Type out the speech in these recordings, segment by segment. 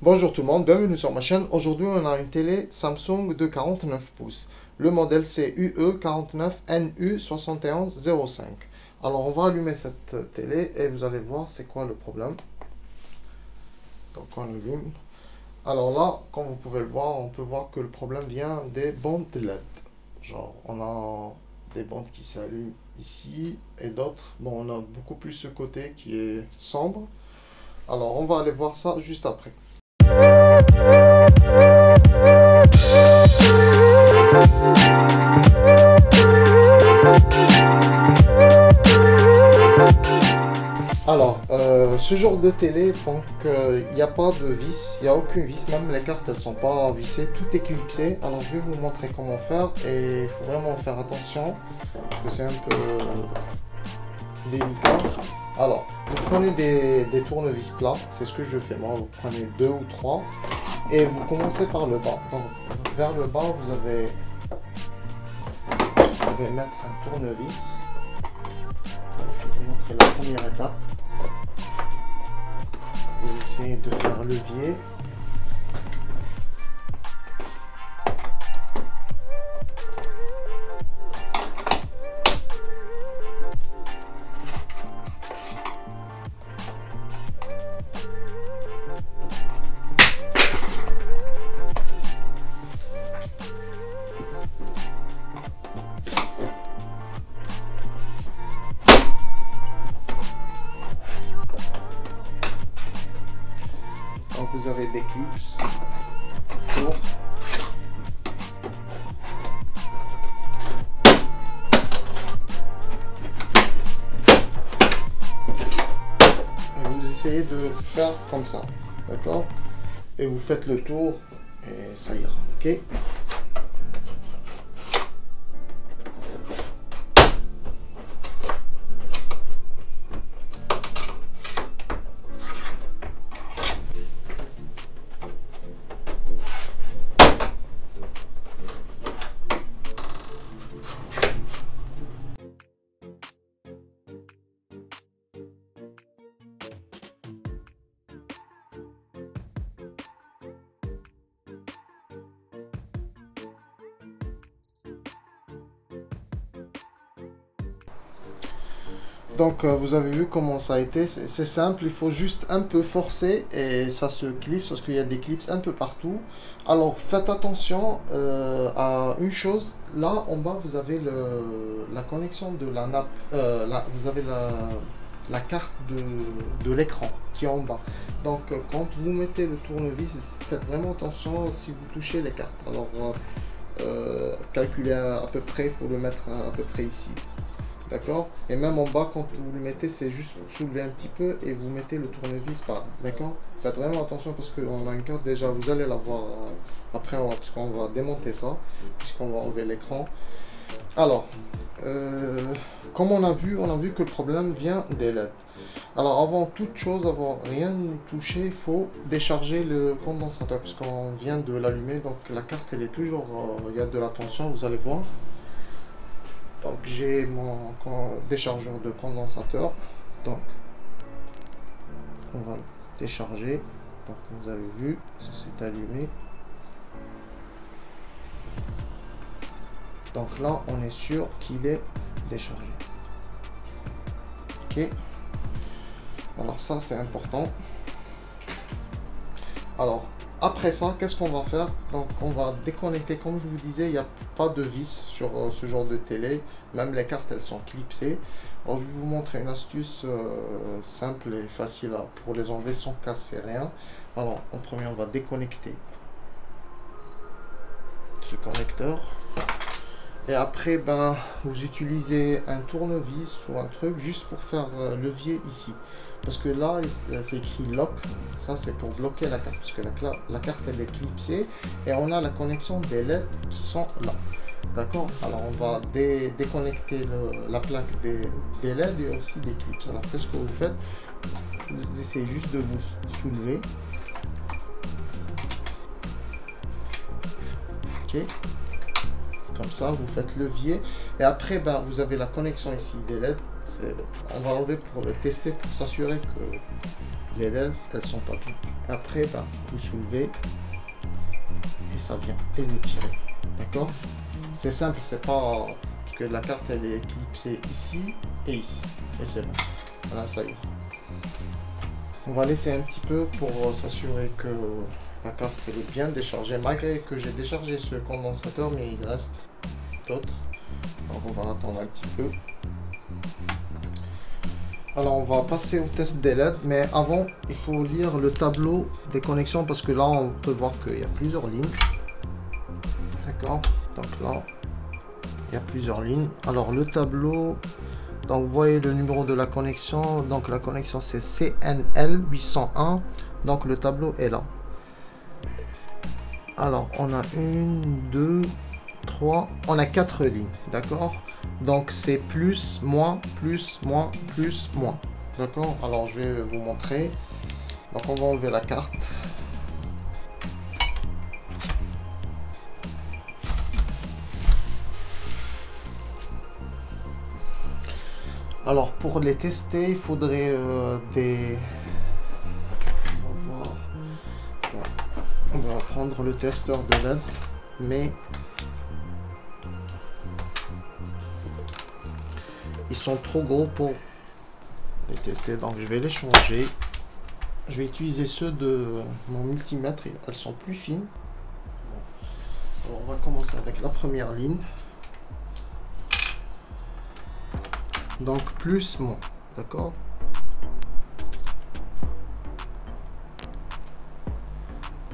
Bonjour tout le monde, bienvenue sur ma chaîne. Aujourd'hui on a une télé Samsung de 49 pouces. Le modèle c'est UE49NU7105. Alors on va allumer cette télé et vous allez voir c'est quoi le problème. Donc on allume. Alors là, comme vous pouvez le voir, on peut voir que le problème vient des bandes LED. Genre on a des bandes qui s'allument ici et d'autres. Bon, on a beaucoup plus ce côté qui est sombre. Alors on va aller voir ça juste après. Alors, ce genre de télé, donc il n'y a pas de vis, il n'y a aucune vis, même les cartes elles sont pas vissées, tout est clipsé. Alors je vais vous montrer comment faire et il faut vraiment faire attention parce que c'est un peu délicat. Alors, vous prenez des tournevis plats, c'est ce que je fais moi, vous prenez 2 ou 3 et vous commencez par le bas. Donc vers le bas, vous allez mettre un tournevis. Je vais vous montrer la première étape. Vous essayez de faire levier. Donc vous avez des clips autour. Et vous essayez de faire comme ça, d'accord? Et vous faites le tour et ça ira, ok? Donc vous avez vu comment ça a été, c'est simple, il faut juste un peu forcer et ça se clipse parce qu'il y a des clips un peu partout. Alors faites attention à une chose, là en bas vous avez la connexion de la nappe, vous avez la carte de l'écran qui est en bas. Donc quand vous mettez le tournevis, faites vraiment attention si vous touchez les cartes. Alors calculez à peu près, il faut le mettre à peu près ici. D'accord? Et même en bas, quand vous le mettez, c'est juste pour soulever un petit peu et vous mettez le tournevis par là. D'accord? Faites vraiment attention parce qu'on a une carte déjà, vous allez la voir après, parce qu'on va démonter ça, puisqu'on va enlever l'écran. Alors, comme on a vu que le problème vient des LED. Alors, avant toute chose, avant rien toucher, il faut décharger le condensateur, puisqu'on vient de l'allumer. Donc, la carte, elle est toujours, il y a de la tension, vous allez voir. Donc j'ai mon déchargeur de condensateur, donc on va le décharger. Donc vous avez vu, ça s'est allumé. Donc là on est sûr qu'il est déchargé. Ok, alors ça c'est important. Alors après ça, qu'est-ce qu'on va faire? Donc on va déconnecter, comme je vous disais, il n'y a pas de vis sur ce genre de télé, même les cartes elles sont clipsées. Alors je vais vous montrer une astuce simple et facile pour les enlever sans casser rien. Alors en premier on va déconnecter ce connecteur. Et après ben vous utilisez un tournevis ou un truc juste pour faire levier ici. Parce que là, c'est écrit lock, ça c'est pour bloquer la carte, parce que la carte elle est clipsée et on a la connexion des LED qui sont là. D'accord? Alors on va déconnecter la plaque des LED et aussi des clips. Alors qu'est-ce que vous faites? Vous essayez juste de vous soulever. Ok? Comme ça, vous faites levier. Et après, ben, vous avez la connexion ici des LED. On va l'enlever pour le tester, pour s'assurer que les LED, elles sont pas bien. Après, ben, vous soulevez et ça vient. Et vous tirez. D'accord? C'est simple, c'est pas... Parce que la carte, elle est clipsée ici et ici. Et c'est bon. Voilà, ça y est. On va laisser un petit peu pour s'assurer que la carte elle est bien déchargée. Malgré que j'ai déchargé ce condensateur, mais il reste d'autres. Donc on va attendre un petit peu. Alors on va passer au test des LED, mais avant il faut lire le tableau des connexions parce que là on peut voir qu'il y a plusieurs lignes. D'accord, donc là il y a plusieurs lignes. Alors le tableau, donc vous voyez le numéro de la connexion, donc la connexion c'est CNL 801, donc le tableau est là. Alors on a 1, 2, 3, on a 4 lignes, d'accord? Donc c'est plus, moins, plus, moins, plus, moins. D'accord? Alors je vais vous montrer. Donc on va enlever la carte. Alors pour les tester, il faudrait des... On va voir. On va prendre le testeur de LED, mais ils sont trop gros pour les tester, donc je vais les changer. Je vais utiliser ceux de mon multimètre, elles sont plus fines. Alors on va commencer avec la première ligne. Donc plus, moins, d'accord?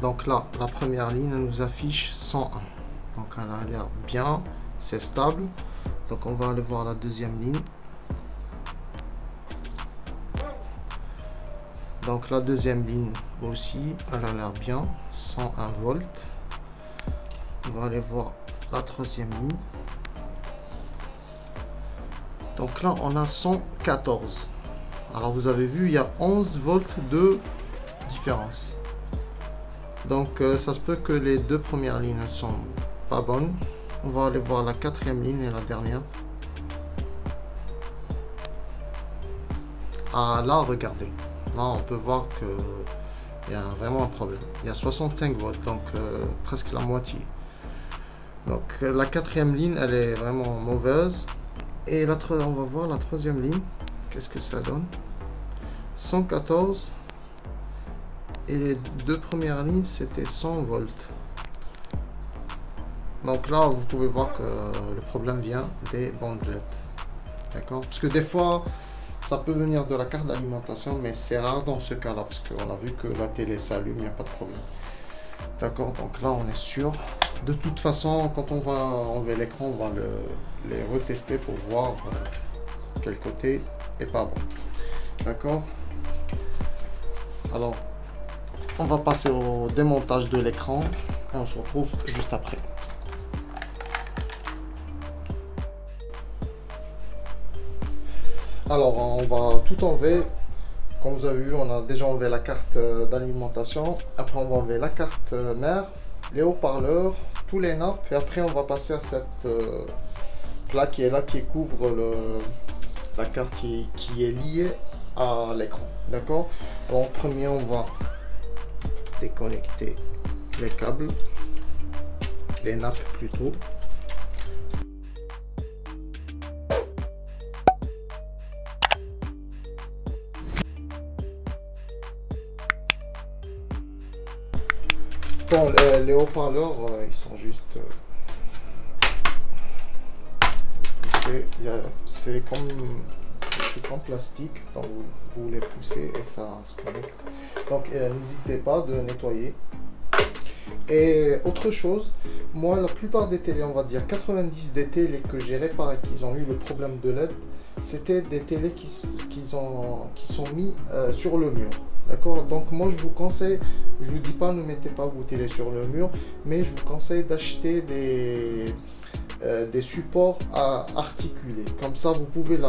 Donc là, la première ligne elle nous affiche 101. Donc elle a l'air bien, c'est stable. Donc on va aller voir la deuxième ligne. Donc la deuxième ligne aussi, elle a l'air bien, 101 volts. On va aller voir la troisième ligne. Donc là on a 114. Alors vous avez vu, il y a 11 volts de différence. Donc ça se peut que les deux premières lignes ne sont pas bonnes. On va aller voir la quatrième ligne et la dernière. Ah là, regardez. Là, on peut voir qu'il y a vraiment un problème. Il y a 65 volts, donc presque la moitié. Donc la quatrième ligne, elle est vraiment mauvaise. Et on va voir la troisième ligne. Qu'est-ce que ça donne? 114. Et les deux premières lignes, c'était 100 volts. Donc là, vous pouvez voir que le problème vient des bandes LED. D'accord? Parce que des fois, ça peut venir de la carte d'alimentation, mais c'est rare dans ce cas-là, parce qu'on a vu que la télé s'allume, il n'y a pas de problème. D'accord? Donc là, on est sûr. De toute façon, quand on va enlever l'écran, on va les retester pour voir quel côté est pas bon. D'accord? Alors, on va passer au démontage de l'écran et on se retrouve juste après. Alors on va tout enlever. Comme vous avez vu, on a déjà enlevé la carte d'alimentation. Après on va enlever la carte mère, les haut-parleurs, tous les nappes. Et après on va passer à cette plaque qui est là, qui couvre la carte qui est liée à l'écran. D'accord? Alors en premier on va déconnecter les câbles, les nappes plutôt. Bon, les haut-parleurs, ils sont juste... c'est comme des trucs en plastique, donc vous les poussez et ça se connecte. Donc n'hésitez pas de nettoyer. Et autre chose, moi la plupart des télés, on va dire 90 des télés que j'ai réparées, qui ont eu le problème de LED, c'était des télés qui sont mis sur le mur. D'accord? Donc moi je vous conseille, je vous dis pas ne mettez pas vos télés sur le mur, mais je vous conseille d'acheter des supports à articuler. Comme ça vous pouvez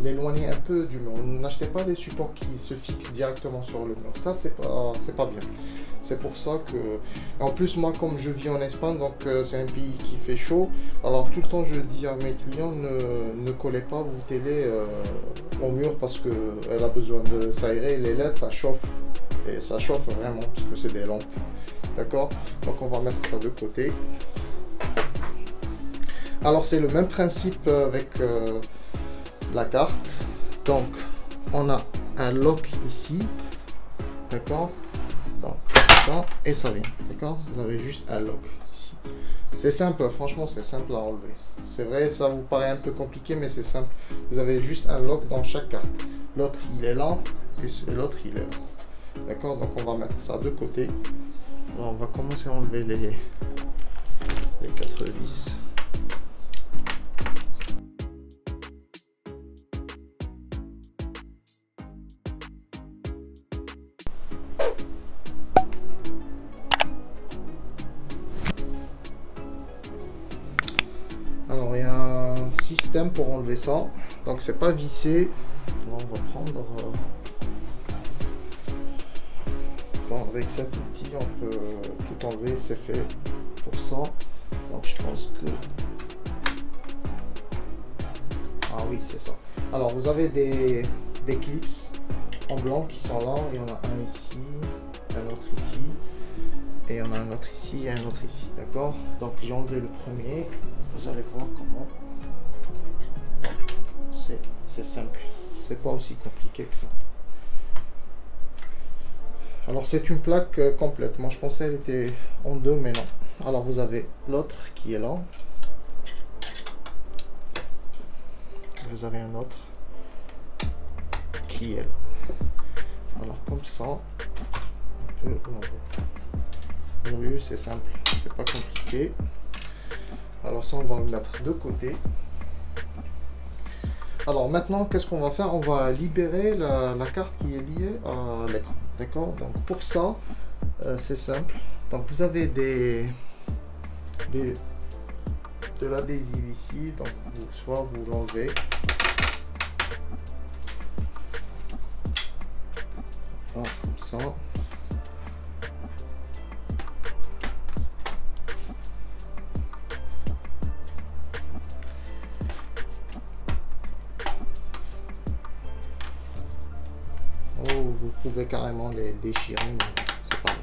l'éloigner un peu du mur. N'achetez pas les supports qui se fixent directement sur le mur. Ça c'est pas bien. C'est pour ça que... En plus, moi, comme je vis en Espagne, donc c'est un pays qui fait chaud. Alors, tout le temps, je dis à mes clients, ne collez pas vos télés au mur parce qu'elle a besoin de s'aérer. Les LED, ça chauffe. et ça chauffe vraiment parce que c'est des lampes. D'accord? Donc on va mettre ça de côté. Alors c'est le même principe avec la carte. Donc on a un lock ici. D'accord? Donc ça et ça vient. D'accord? Vous avez juste un lock ici. C'est simple, franchement c'est simple à enlever. C'est vrai, ça vous paraît un peu compliqué, mais c'est simple. Vous avez juste un lock dans chaque carte. L'autre il est là et l'autre il est là. D'accord? Donc on va mettre ça de côté. Alors, on va commencer à enlever les 4 vis. Alors il y a un système pour enlever ça. Donc c'est pas vissé. Alors, on va prendre... Bon, avec cet outil, on peut tout enlever, c'est fait pour ça. Donc je pense que... Ah oui, c'est ça. Alors vous avez des clips en blanc qui sont là. Il y en a un ici, un autre ici, et il y en a un autre ici et un autre ici. D'accord? Donc j'ai enlevé le premier. Vous allez voir comment. C'est simple. C'est pas aussi compliqué que ça. Alors c'est une plaque complète. Moi je pensais qu'elle était en deux, mais non. Alors vous avez l'autre qui est là. Vous avez un autre qui est là. Alors comme ça, on peut l'enlever. Vous avez vu, c'est simple, c'est pas compliqué. Alors ça on va le mettre de côté. Alors maintenant qu'est-ce qu'on va faire? On va libérer la carte qui est liée à l'écran. D'accord? Donc pour ça, c'est simple. Donc vous avez de l'adhésif ici. Donc soit vous l'enlevez. Comme ça. Vous pouvez carrément les déchirer, mais c'est pareil.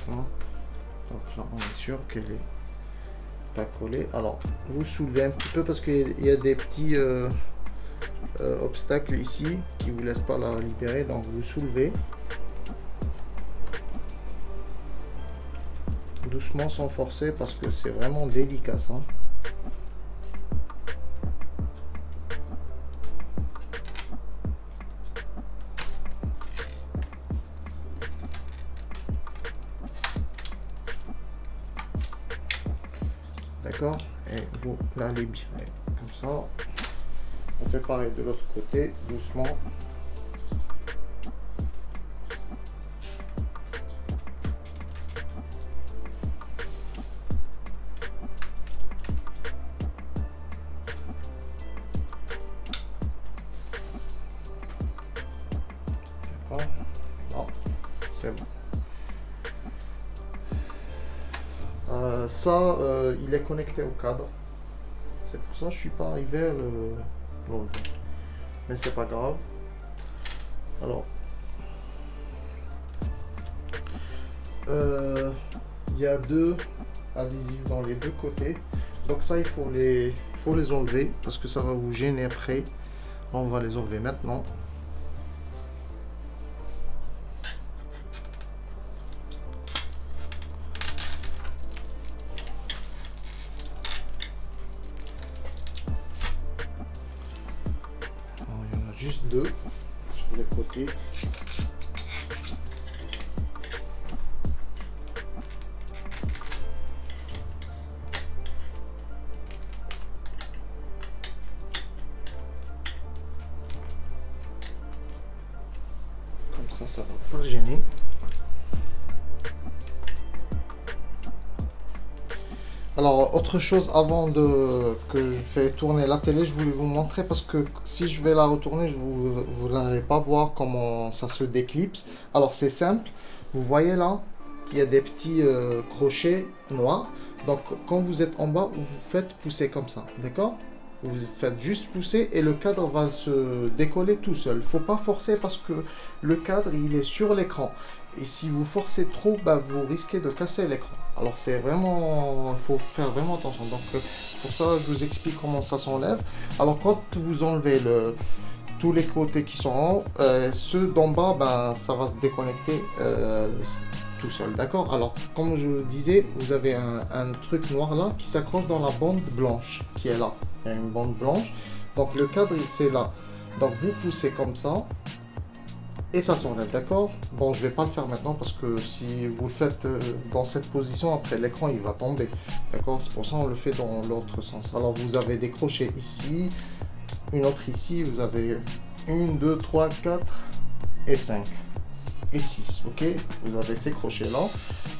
Donc là, on est sûr qu'elle est pas collée. Alors, vous soulevez un petit peu parce qu'il y a des petits obstacles ici qui vous laissent pas la libérer. Donc, vous soulevez doucement sans forcer parce que c'est vraiment délicat ça. D'accord? Et vous la libérez comme ça. On fait pareil de l'autre côté, doucement. D'accord? Non, c'est bon. Ça, il est connecté au cadre. C'est pour ça que je suis pas arrivé à l'enlever. Mais c'est pas grave. Alors, il y a deux adhésifs dans les deux côtés. Donc ça, il faut les enlever parce que ça va vous gêner après. On va les enlever maintenant. Juste deux sur les côtés. Comme ça va pas gêner. Alors, autre chose avant que je fais tourner la télé, je voulais vous montrer parce que si je vais la retourner, vous n'allez pas voir comment ça se déclipse. Alors, c'est simple. Vous voyez là, il y a des petits crochets noirs. Donc, quand vous êtes en bas, vous faites pousser comme ça. D'accord? Vous faites juste pousser et le cadre va se décoller tout seul. Il ne faut pas forcer parce que le cadre, il est sur l'écran. Et si vous forcez trop, bah, vous risquez de casser l'écran. Alors c'est vraiment, il faut faire vraiment attention. Donc pour ça, je vous explique comment ça s'enlève. Alors quand vous enlevez tous les côtés qui sont en haut, ceux d'en bas, ben, ça va se déconnecter tout seul. D'accord? Alors comme je vous disais, vous avez un truc noir là qui s'accroche dans la bande blanche qui est là. Il y a une bande blanche. Donc le cadre, c'est là. Donc vous poussez comme ça. Et ça s'enlève, d'accord? Bon, je vais pas le faire maintenant parce que si vous le faites dans cette position, après l'écran il va tomber, d'accord? C'est pour ça on le fait dans l'autre sens. Alors vous avez des crochets ici, une autre ici, vous avez 1, 2, 3, 4 et 5 et 6, ok? Vous avez ces crochets là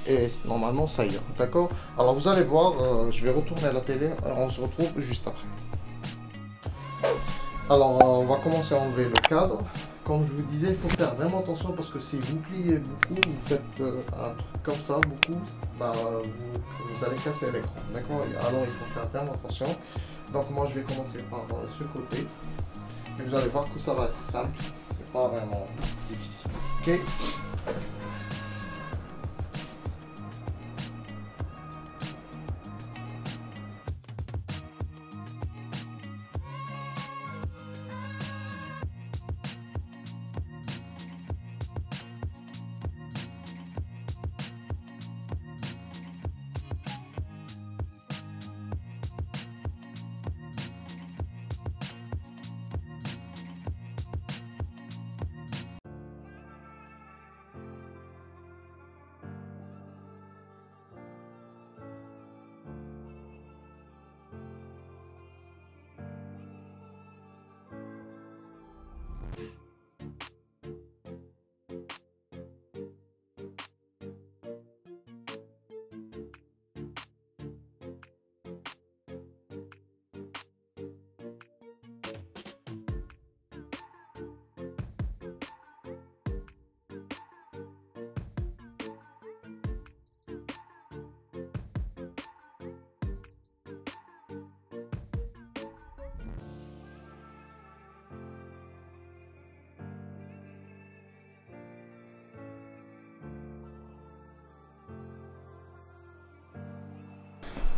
et normalement ça ira, d'accord? Alors vous allez voir, je vais retourner à la télé, on se retrouve juste après. Alors on va commencer à enlever le cadre. Comme je vous disais, il faut faire vraiment attention parce que si vous pliez beaucoup, vous faites un truc comme ça, beaucoup, bah, vous allez casser l'écran. D'accord? Alors il faut faire vraiment attention. Donc moi je vais commencer par ce côté. Et vous allez voir que ça va être simple. C'est pas vraiment difficile. Ok?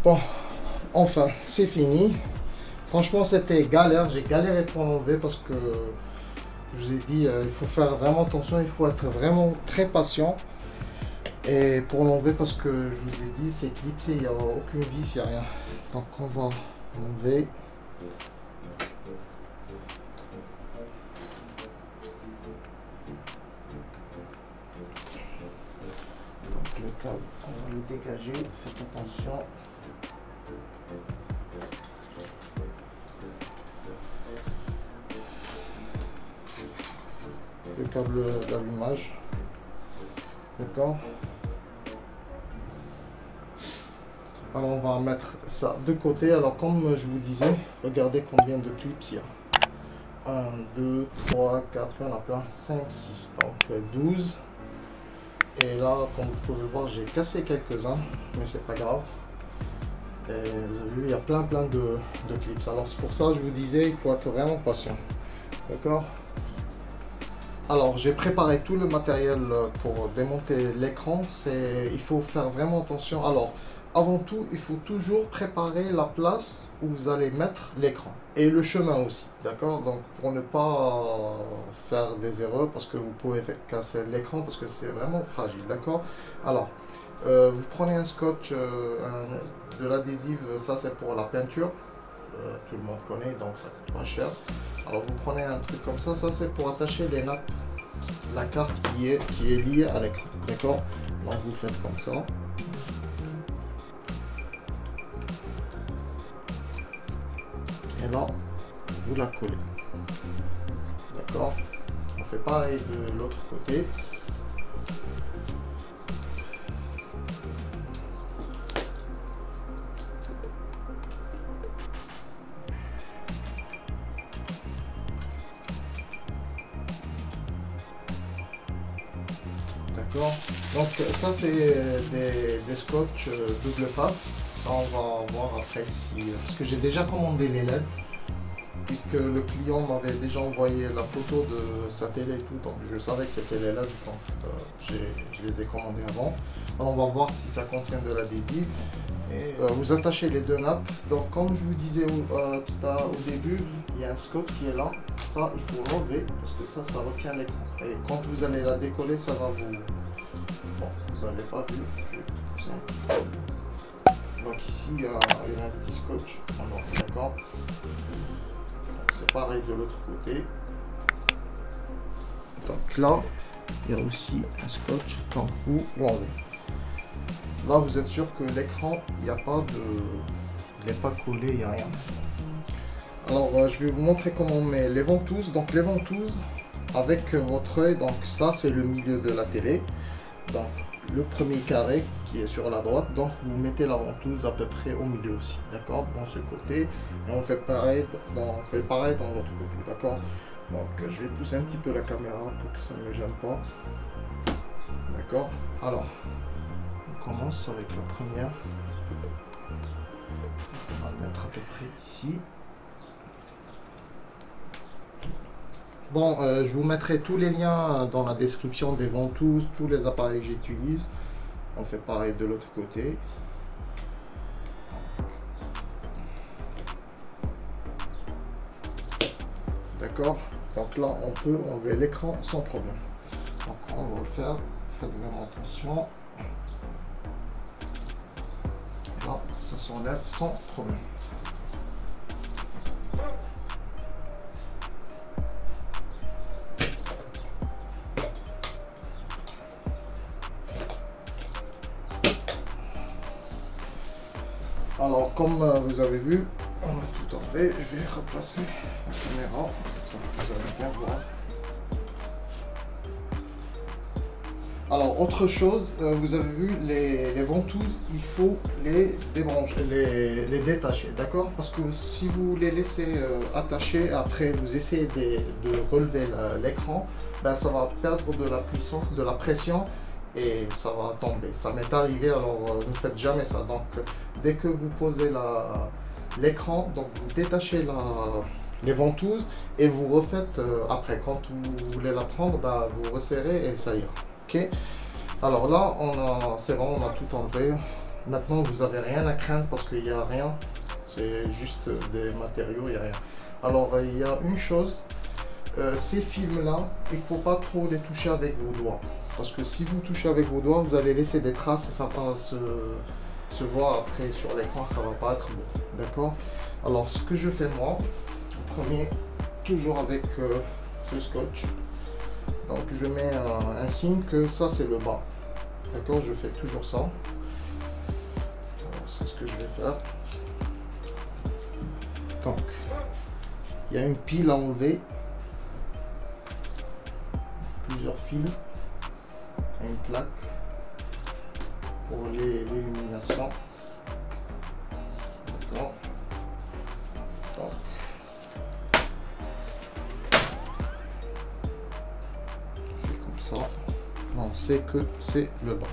Bon, enfin, c'est fini. Franchement, c'était galère. J'ai galéré pour l'enlever parce que je vous ai dit, il faut faire vraiment attention. Il faut être vraiment très patient. Et pour l'enlever, parce que je vous ai dit, c'est clipsé. Il n'y a aucune vis, il n'y a rien. Donc, on va enlever. Donc, le câble, on va le dégager. Faites attention. Le câble d'allumage, d'accord? Alors on va mettre ça de côté. Alors comme je vous disais, regardez combien de clips il y a. 1, 2, 3, 4, il y en a plein, 5, 6, donc 12. Et là, comme vous pouvez le voir, j'ai cassé quelques-uns, mais c'est pas grave. Et vous avez vu, il y a plein de clips. Alors c'est pour ça que je vous disais, il faut être vraiment patient, d'accord? Alors j'ai préparé tout le matériel pour démonter l'écran. Il faut faire vraiment attention. Alors avant tout, il faut toujours préparer la place où vous allez mettre l'écran et le chemin aussi, d'accord? Donc pour ne pas faire des erreurs, parce que vous pouvez casser l'écran parce que c'est vraiment fragile, d'accord? Alors vous prenez un scotch, de l'adhésif, ça c'est pour la peinture. Tout le monde connaît, donc ça coûte pas cher. Alors vous prenez un truc comme ça c'est pour attacher les nappes, la carte qui est liée à l'écran, d'accord? Donc vous faites comme ça. Et là, vous la collez, d'accord? On fait pareil de l'autre côté. Donc ça c'est des scotch double face. Ça on va voir après si... Parce que j'ai déjà commandé les LED. puisque le client m'avait déjà envoyé la photo de sa télé et tout, donc je savais que cette télé là, donc je les ai commandées avant. Alors on va voir si ça contient de l'adhésif. Et vous attachez les deux nappes. Donc comme je vous disais au début, il y a un scotch qui est là. Ça il faut l'enlever parce que ça retient l'écran. Et quand vous allez la décoller, ça va vous... Bon, vous n'avez pas vu. Je vais pousser un peu. Donc ici il y a un petit scotch. D'accord. C'est pareil de l'autre côté. Donc là, il y a aussi un scotch. Donc vous l'enlevez. Là, vous êtes sûr que l'écran, il n'y a pas de... Il n'est pas collé, il n'y a rien. Alors, je vais vous montrer comment on met les ventouses. Donc, les ventouses, avec votre œil, donc ça, c'est le milieu de la télé. Donc, le premier carré qui est sur la droite. Donc, vous mettez la ventouse à peu près au milieu aussi, d'accord, dans ce côté. Et on fait pareil dans l'autre côté, d'accord. Donc, je vais pousser un petit peu la caméra pour que ça ne me gêne pas. D'accord. Alors... On commence avec la première. Donc on va le mettre à peu près ici. Bon, je vous mettrai tous les liens dans la description des ventouses, tous les appareils que j'utilise. On fait pareil de l'autre côté. D'accord. Donc là, on peut enlever l'écran sans problème. Donc on va le faire. Faites vraiment attention. Là, ça s'enlève sans problème. Alors, comme vous avez vu, on a tout enlevé. Je vais replacer la caméra, comme ça vous allez bien voir. Alors, autre chose, vous avez vu, les ventouses, il faut les débrancher, les détacher, d'accord? Parce que si vous les laissez attachés, après vous essayez de relever l'écran, ben, ça va perdre de la puissance, de la pression, et ça va tomber. Ça m'est arrivé, alors ne faites jamais ça. Donc, dès que vous posez l'écran, donc vous détachez les ventouses, et vous refaites après. Quand vous voulez la prendre, ben, vous resserrez et ça ira. Ok, alors là c'est bon, on a tout enlevé. Maintenant vous n'avez rien à craindre parce qu'il n'y a rien, c'est juste des matériaux, il n'y a rien. Alors il y a une chose, ces films là, il ne faut pas trop les toucher avec vos doigts, parce que si vous touchez avec vos doigts, vous allez laisser des traces et ça va se voir après sur l'écran, ça va pas être beau, d'accord. Alors ce que je fais moi, premier, toujours avec ce scotch. Donc je mets un signe que ça c'est le bas. D'accord, je fais toujours ça. C'est ce que je vais faire. Donc, il y a une pile à enlever. Plusieurs fils. Et une plaque pour l'illumination. D'accord. Donc, ça, on sait que c'est le bas.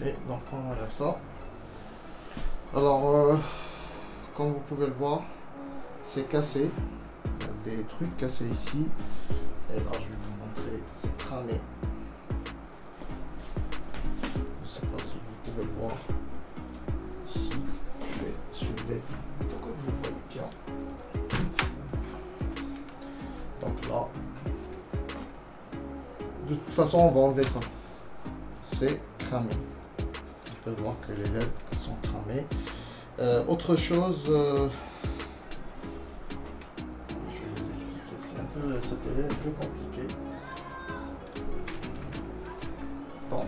Ok, donc on enlève ça. Alors, comme vous pouvez le voir, c'est cassé. Il y a des trucs cassés ici. Et là, je vais vous montrer, c'est cramé. Je ne sais pas si vous pouvez le voir. Ici, je vais soulever pour que vous voyez bien. Donc là, de toute façon, on va enlever ça. C'est cramé. On peut voir que les LED sont cramées. Autre chose, cette télé est un peu compliquée. Bon.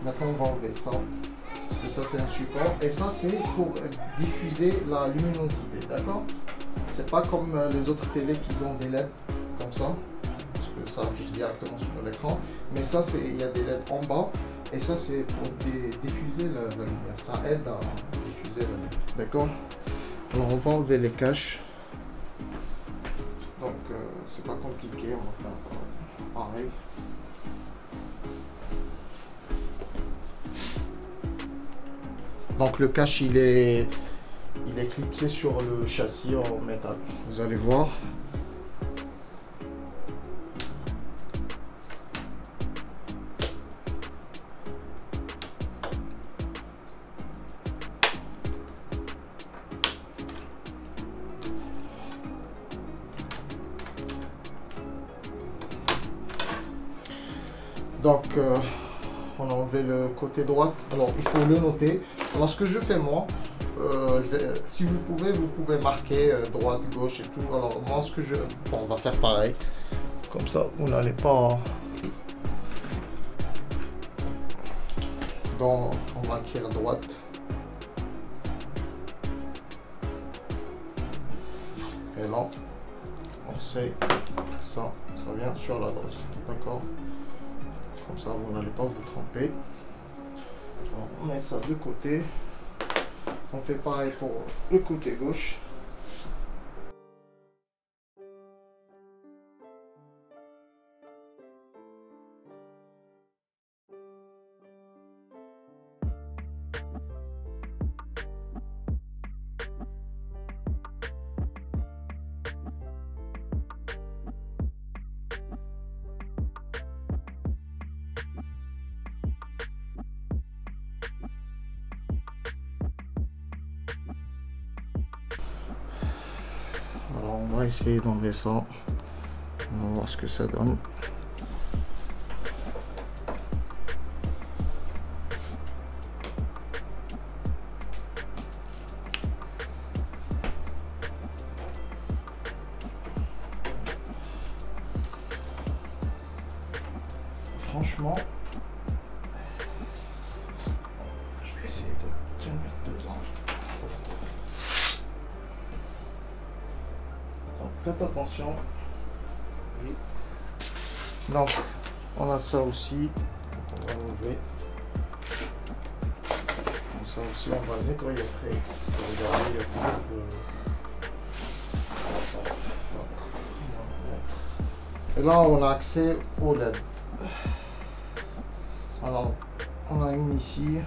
Maintenant on va enlever ça. Parce que ça c'est un support. Et ça c'est pour diffuser la luminosité. D'accord? C'est pas comme les autres télés qui ont des LED comme ça. Parce que ça affiche directement sur l'écran. Mais ça il y a des LED en bas. Et ça, c'est pour diffuser la lumière. Ça aide à diffuser la lumière. D'accord? Alors, on va enlever les caches. Donc, c'est pas compliqué. On va faire pareil. Donc, le cache, il est clipsé sur le châssis en métal. Vous allez voir. Donc, on a enlevé le côté droit. Alors, il faut le noter. Alors, ce que je fais moi, si vous pouvez marquer droite, gauche et tout. Alors, moi, ce que je... Bon, on va faire pareil. Comme ça, vous n'allez pas... Donc, on va écrire droite. Et là, on sait ça vient sur la droite. D'accord? Comme ça, vous n'allez pas vous tromper. Alors, on met ça de côté. On fait pareil pour le côté gauche. Alors on va essayer d'enlever ça. On va voir ce que ça donne. Franchement, je vais essayer de tenir dedans. Donc faites attention. Et donc on a ça aussi. On va l'enlever. Donc ça aussi on va le nettoyer après. Regardez, il y a beaucoup de... Et là on a accès au LED. Alors on a une ici,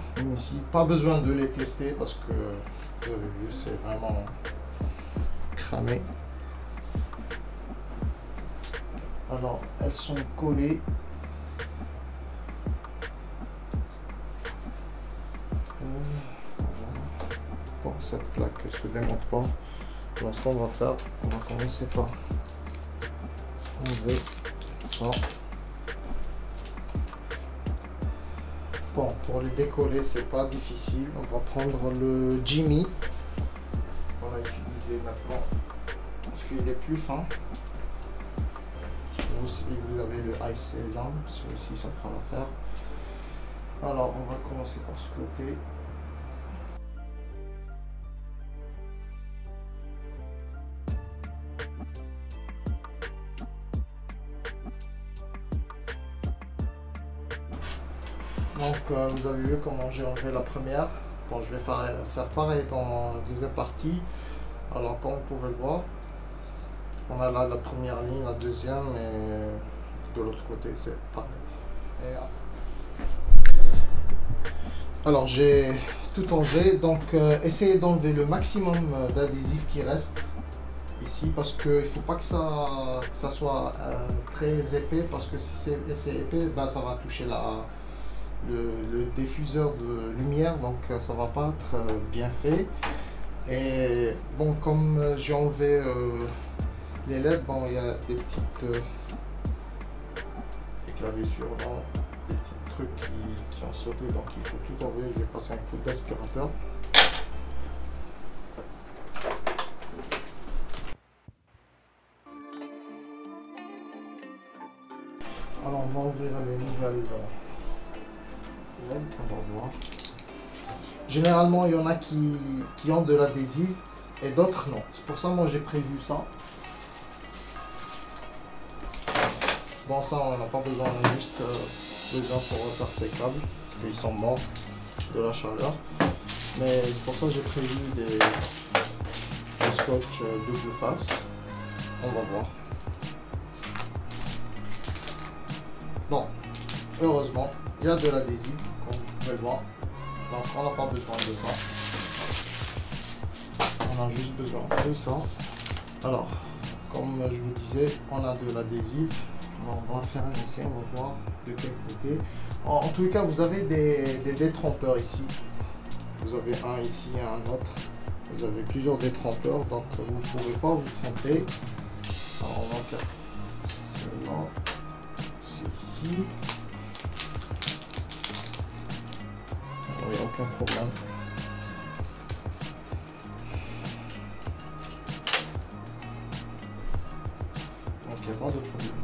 pas besoin de les tester parce que vous avez vu c'est vraiment cramé. Alors elles sont collées. Bon, cette plaque ne se démonte pas. Alors ce qu'on va faire, on va commencer par enlever ça. Bon, pour les décoller, c'est pas difficile. On va prendre le Jimmy. On va utiliser maintenant parce qu'il est plus fin. Si vous avez le Ice Sésame, celui-ci ça fera l'affaire. Alors on va commencer par ce côté. Donc vous avez vu comment j'ai enlevé la première. Bon, je vais faire pareil dans la deuxième partie. Alors comme vous pouvez le voir, on a là la première ligne, la deuxième, et de l'autre côté c'est pareil. Alors j'ai tout enlevé, donc essayez d'enlever le maximum d'adhésif qui reste ici, parce qu'il ne faut pas que ça soit très épais, parce que si c'est épais, ben, ça va toucher le diffuseur de lumière, donc ça va pas être bien fait. Et bon, comme j'ai enlevé les LED, bon, il y a des petites éclaboussures là, des petits trucs qui ont sauté, donc il faut tout enlever. Je vais passer un coup d'aspirateur. Alors on va ouvrir les nouvelles LED, on va voir. Généralement il y en a qui ont de l'adhésif et d'autres non. C'est pour ça moi j'ai prévu ça. Bon, ça on n'a pas besoin, on a juste besoin pour refaire ces câbles. qu'ils sont morts de la chaleur. Mais c'est pour ça que j'ai prévu des scotch double face. On va voir. Bon, heureusement, il y a de l'adhésif, comme vous pouvez le voir. Donc on n'a pas besoin de ça. On a juste besoin de ça. Alors, comme je vous disais, on a de l'adhésif. On va faire un essai, on va voir de quel côté. En tous les cas, vous avez des détrompeurs ici. Vous avez un ici et un autre. Vous avez plusieurs détrompeurs, donc vous ne pourrez pas vous tromper. Alors on va faire celle-là. C'est ici. Alors, il n'y a aucun problème. Donc il n'y a pas de problème.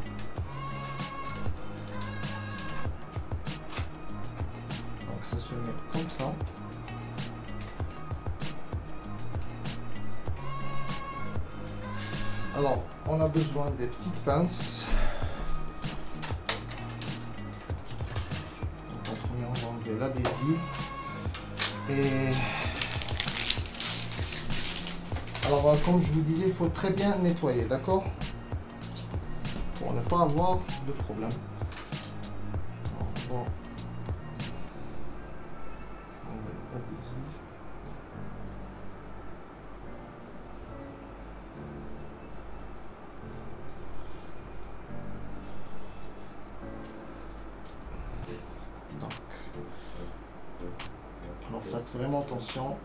Donc ça se met comme ça. Alors, on a besoin des petites pinces. Donc, en premier, on va enlever l'adhésif. Et alors, comme je vous disais, il faut très bien nettoyer, d'accord? Pour ne pas avoir de problème. Alors, on va enlever l'adhésif. Alors faites vraiment attention.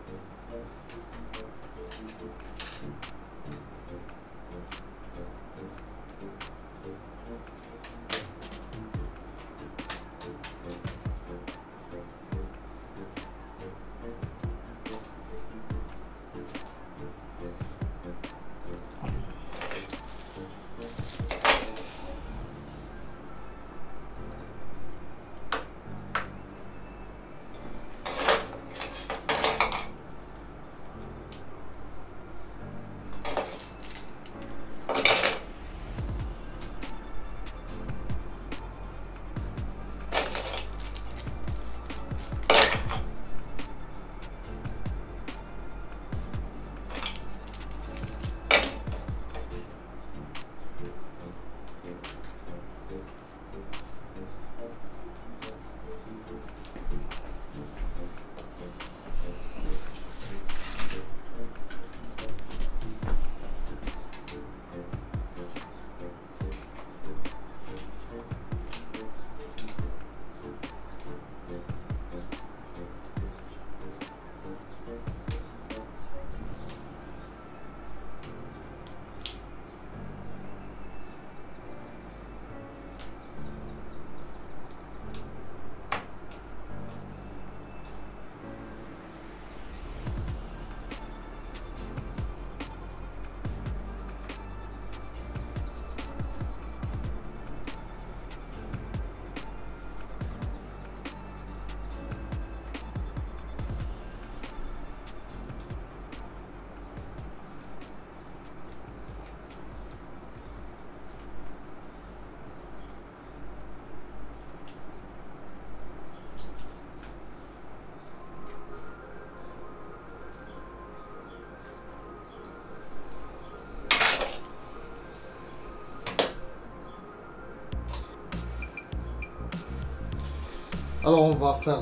Alors on va faire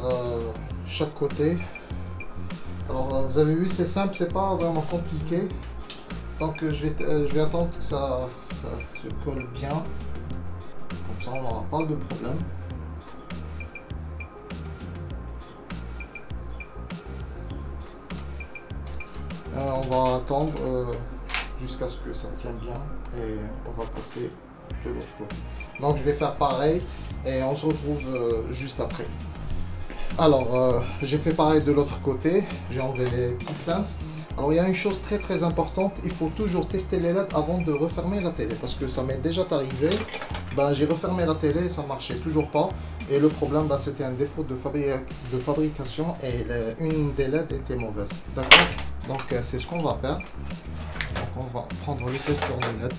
chaque côté. Alors vous avez vu, c'est simple, c'est pas vraiment compliqué. Donc je vais attendre que ça se colle bien. Comme ça on n'aura pas de problème. On va attendre jusqu'à ce que ça tienne bien et on va passer de l'autre côté. Donc je vais faire pareil et on se retrouve juste après. Alors j'ai fait pareil de l'autre côté, j'ai enlevé les petites pinces. Alors il y a une chose très importante, il faut toujours tester les LED avant de refermer la télé, parce que ça m'est déjà arrivé. J'ai refermé la télé et ça marchait toujours pas, et le problème c'était un défaut de fabrication et une des LED était mauvaise, d'accord. Donc c'est ce qu'on va faire. Donc on va prendre le testeur de LED.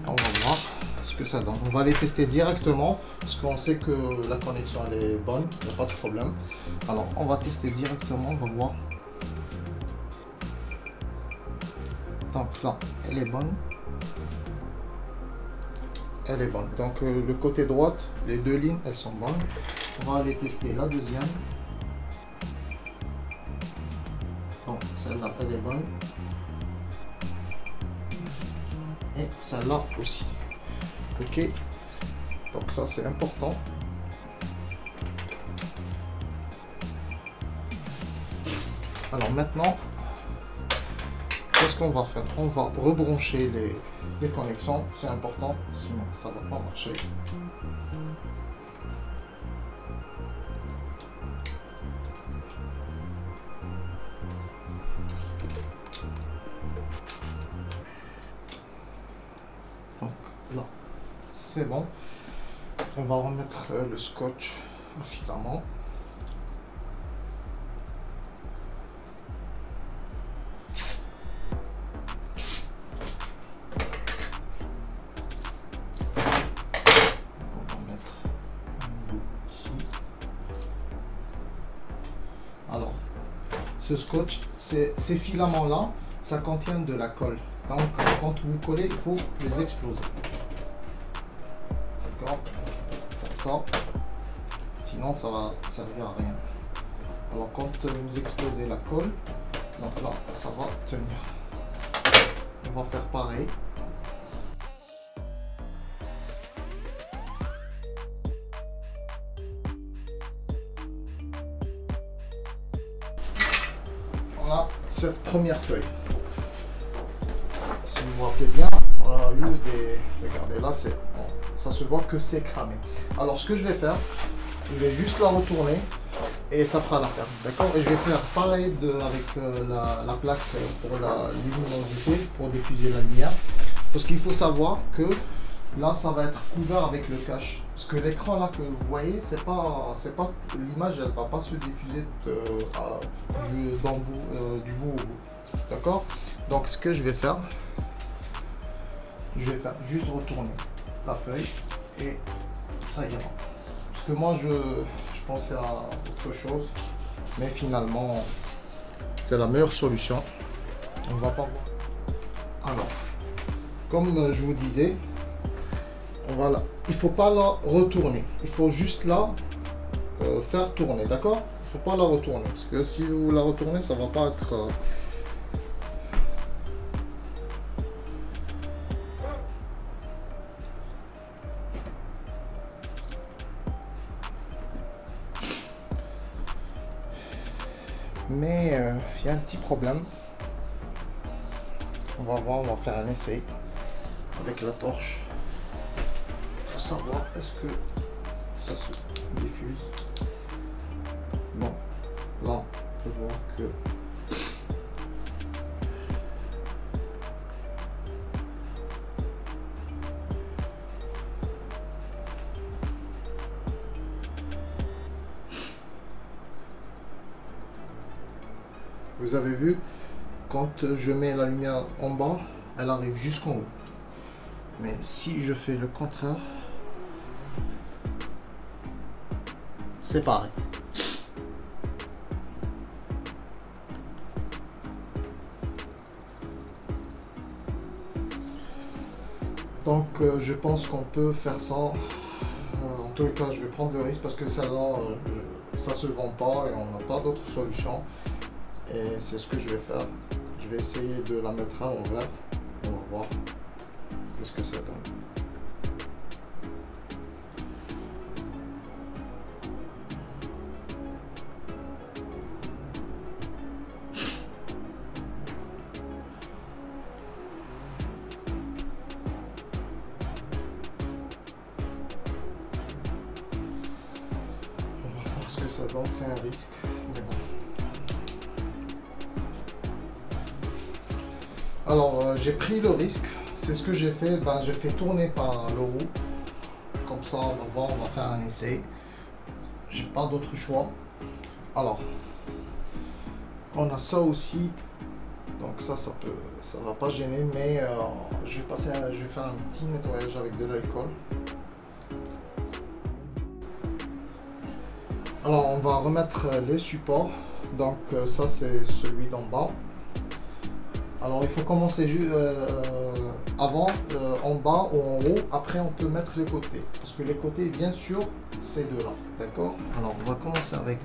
On va voir ce que ça donne. On va les tester directement parce qu'on sait que la connexion elle est bonne, il n'y a pas de problème. Alors on va tester directement, on va voir. Donc là, elle est bonne. Elle est bonne. Donc le côté droite, les deux lignes, elles sont bonnes. On va aller tester la deuxième. Donc celle-là, elle est bonne. Et celle-là aussi. Ok. Donc ça, c'est important. Alors maintenant, qu'est-ce qu'on va faire? On va rebrancher les connexions. C'est important, sinon ça va pas marcher. Donc là, c'est bon. On va remettre le scotch à filament. Alors, ce scotch, ces filaments-là, ça contient de la colle. Donc, quand vous collez, il faut les exploser. D'accord? Il faut faire ça. Sinon, ça va servir à rien. Alors, quand vous explosez la colle, donc là, ça va tenir. On va faire pareil. Cette première feuille, si vous vous rappelez bien, on a eu des, regardez là, c'est bon, ça se voit que c'est cramé. Alors ce que je vais faire, je vais juste la retourner et ça fera l'affaire, d'accord? Et je vais faire pareil avec la plaque pour la luminosité, pour diffuser la lumière, parce qu'il faut savoir que là ça va être couvert avec le cache, parce que l'écran là que vous voyez, c'est pas l'image, elle va pas se diffuser du bout au bout, d'accord? Donc ce que je vais faire juste retourner la feuille et ça ira. Parce que moi je pensais à autre chose, mais finalement c'est la meilleure solution. On va pas voir. Alors, comme je vous disais, voilà, il faut pas la retourner, il faut juste la faire tourner, d'accord? Il faut pas la retourner, parce que si vous la retournez, ça va pas être mais il y a un petit problème. On va voir, on va faire un essai avec la torche pour savoir est-ce que ça se diffuse. Bon, là on peut voir que vous avez vu, quand je mets la lumière en bas, elle arrive jusqu'en haut. Mais si je fais le contraire, c'est pareil. Donc je pense qu'on peut faire ça. En tout cas, je vais prendre le risque parce que celle-là, ça se vend pas et on n'a pas d'autre solution. Et c'est ce que je vais faire. Je vais essayer de la mettre à l'envers. On va voir qu'est-ce que ça donne. On va voir ce que ça donne, c'est un risque. Mais bon. Alors j'ai pris le risque, c'est ce que j'ai fait, ben, j'ai fait tourner par le haut, comme ça on va voir, on va faire un essai, j'ai pas d'autre choix. Alors, on a ça aussi, Donc ça va pas gêner, mais je vais faire un petit nettoyage avec de l'alcool. Alors on va remettre les supports. Donc ça c'est celui d'en bas. Alors il faut commencer avant, en bas ou en haut. Après on peut mettre les côtés, parce que les côtés viennent sur ces deux là, d'accord. Alors on va commencer avec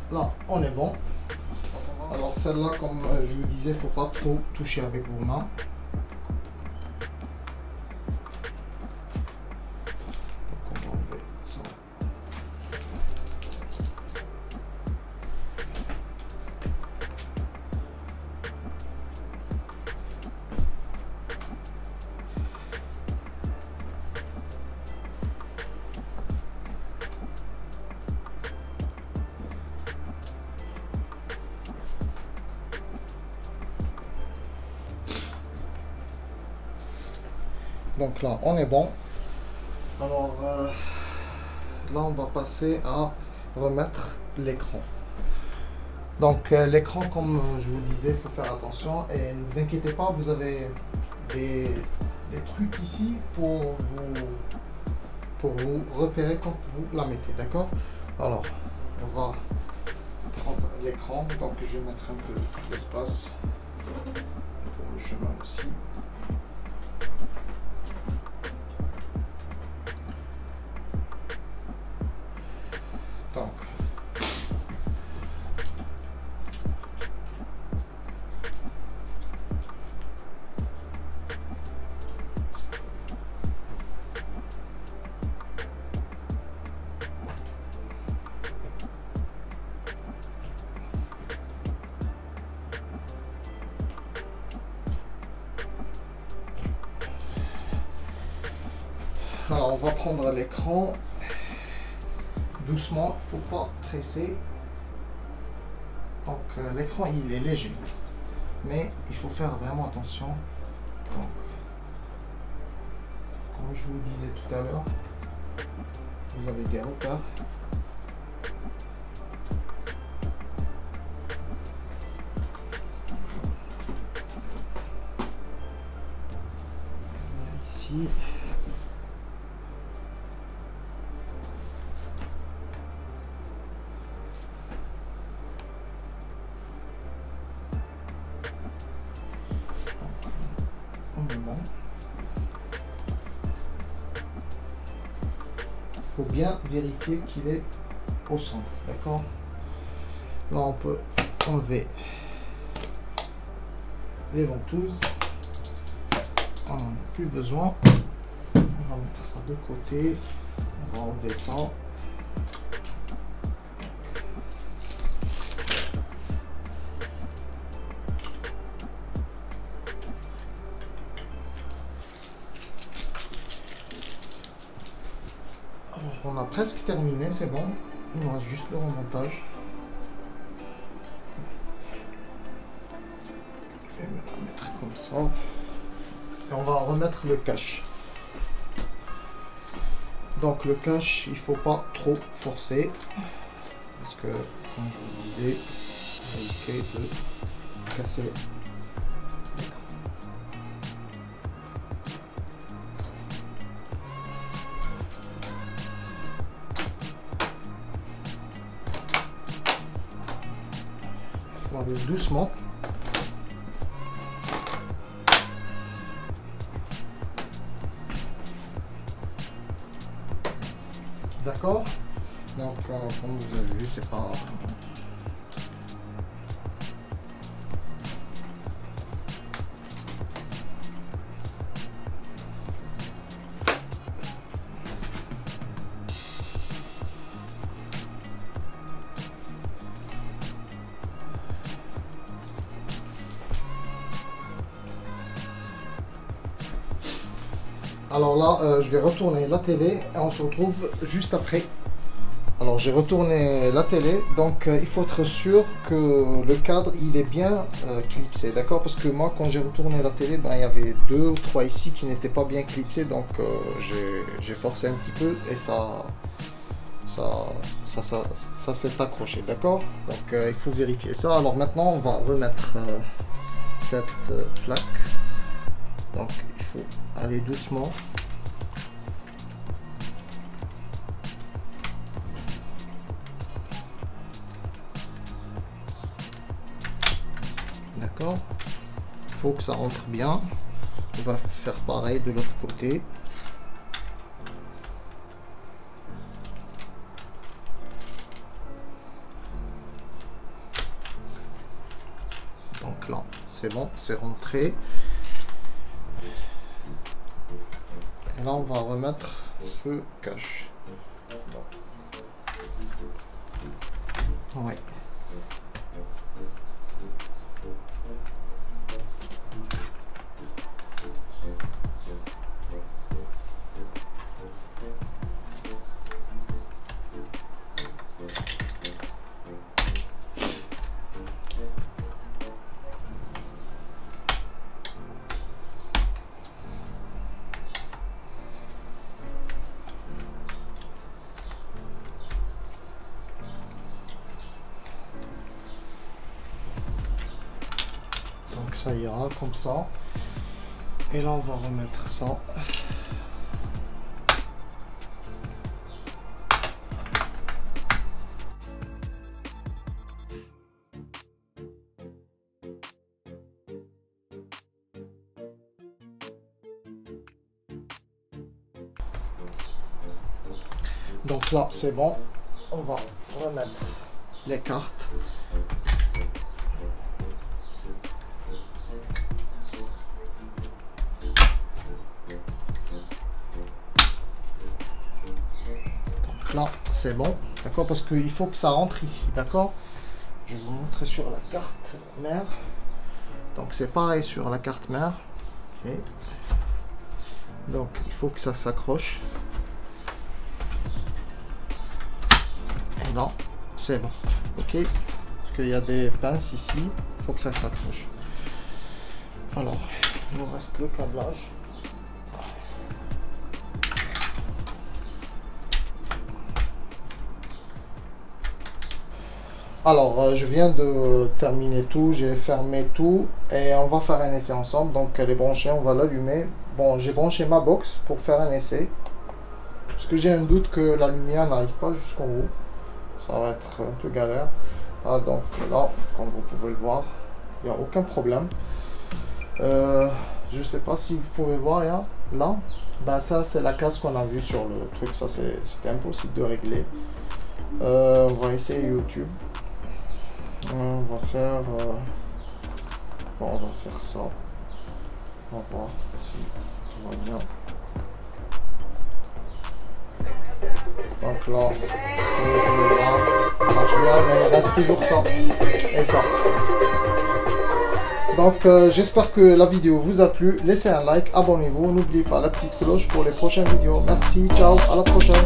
là, on est bon. Alors celle-là, comme je vous disais, faut pas trop toucher avec vos mains. Donc on va enlever ça. Donc là, on est bon. Alors là, on va passer à remettre l'écran. Donc l'écran, comme je vous disais, il faut faire attention. Et ne vous inquiétez pas, vous avez des trucs ici pour vous repérer quand vous la mettez. D'accord? Alors, on va prendre l'écran. Donc je vais mettre un peu d'espace pour le chemin aussi. Donc, alors on va prendre l'écran doucement, il ne faut pas presser. Donc l'écran il est léger, mais il faut faire vraiment attention. Donc, comme je vous disais tout à l'heure, vous avez des repères. Ici. Il faut bien vérifier qu'il est au centre, d'accord. Là on peut enlever les ventouses, on n'en a plus besoin. On va mettre ça de côté, on va enlever ça. On a presque terminé, c'est bon. Il nous reste juste le remontage. Je vais me la mettre comme ça. Et on va remettre le cache. Donc le cache, il ne faut pas trop forcer. Parce que, comme je vous disais, on risquait de casser l'écran. aller doucement. D'accord? Donc, comme vous avez vu, c'est pas... Alors là, je vais retourner la télé et on se retrouve juste après. Alors j'ai retourné la télé, donc il faut être sûr que le cadre il est bien clipsé, d'accord? Parce que moi quand j'ai retourné la télé, ben, il y avait 2 ou 3 ici qui n'étaient pas bien clipsés, donc j'ai forcé un petit peu et ça s'est accroché, d'accord? Donc il faut vérifier ça. Alors maintenant on va remettre cette plaque, donc il faut aller doucement. D'accord, il faut que ça rentre bien. On va faire pareil de l'autre côté. Donc là, c'est bon, c'est rentré. Et là, on va remettre ce cache. Ouais. Donc ça ira comme ça. Et là on va remettre ça. Donc là c'est bon, on va remettre les cartes. Donc là c'est bon, d'accord, parce qu'il faut que ça rentre ici, d'accord. Je vais vous montrer sur la carte mère. Donc c'est pareil sur la carte mère. Okay. Donc il faut que ça s'accroche. Et là c'est bon, ok, parce qu'il y a des pinces ici, il faut que ça s'accroche. Alors il nous reste le câblage. Alors je viens de terminer tout, j'ai fermé tout et on va faire un essai ensemble. Donc elle est branchée, on va l'allumer. Bon, j'ai branché ma box pour faire un essai parce que j'ai un doute que la lumière n'arrive pas jusqu'en haut. Ça va être un peu galère. Ah, donc là, comme vous pouvez le voir, il n'y a aucun problème. Je sais pas si vous pouvez voir là. Ben ça c'est la case qu'on a vu sur le truc. Ça c'était impossible de régler. On va essayer YouTube. On va faire bon, on va faire ça. On va voir si tout va bien. Donc là, ça marche bien, mais il reste toujours ça et ça. Donc j'espère que la vidéo vous a plu. Laissez un like, abonnez-vous, n'oubliez pas la petite cloche pour les prochaines vidéos. Merci, ciao, à la prochaine.